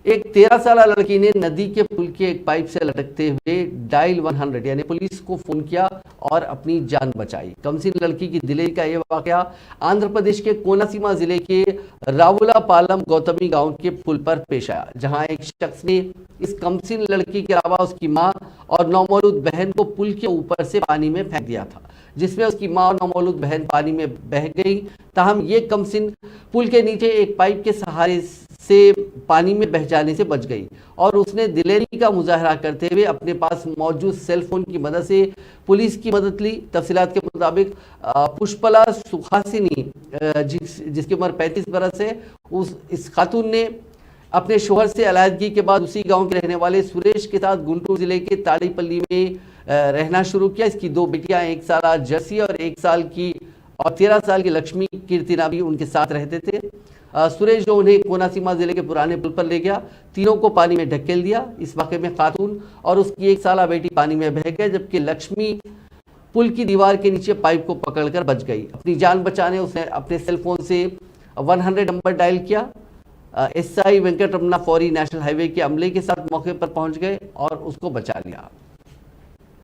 एक 13 साल लड़की ने नदी के पुल के एक पाइप से लटकते हुए डायल 100 यानी पुलिस को फोन किया और अपनी जान बचाई। कमसिन लड़की की दिलेरी का यह वाकया आंध्र प्रदेश के कोनासीमा जिले के रावुलापालम गौतमी गांव के पुल पर पेश आया, जहां एक शख्स ने इस कमसिन लड़की के अलावा उसकी मां और नौमौलूद बहन को पुल के ऊपर से पानी में फेंक दिया था, जिसमें उसकी मां और नौमौलूद बहन पानी में बह गई। ताहम ये कमसिन पुल के नीचे एक पाइप के सहारे से पानी में बह जाने से बच गई और उसने दिलेरी का मुजाहरा करते हुए अपने पास मौजूद सेल फोन की मदद से पुलिस की मदद ली। तफसीलात के मुताबिक पुष्पला सुहासिनी जिसकी उम्र 35 बरस है, इस खातून ने अपने शोहर से अलहदगी के बाद उसी गांव के रहने वाले सुरेश के साथ गुंटूर जिले के ताड़ीपल्ली में रहना शुरू किया। इसकी दो बेटियां 1 साल जर्सी और 1 साल की और 13 साल की लक्ष्मी कीर्तिना भी उनके साथ रहते थे। सुरेश जो उन्हें कोनासीमा जिले के पुराने पुल पर ले गया, तीनों को पानी में ढकेल दिया। इस वाक़े में खातून और उसकी 1 साल बेटी पानी में बह गए, जबकि लक्ष्मी पुल की दीवार के नीचे पाइप को पकड़कर बच गई। अपनी जान बचाने उसने अपने सेलफोन से 100 नंबर डायल किया। एसआई वेंकट रमना फौरी नेशनल हाईवे के अमले के साथ मौके पर पहुंच गए और उसको बचा लिया।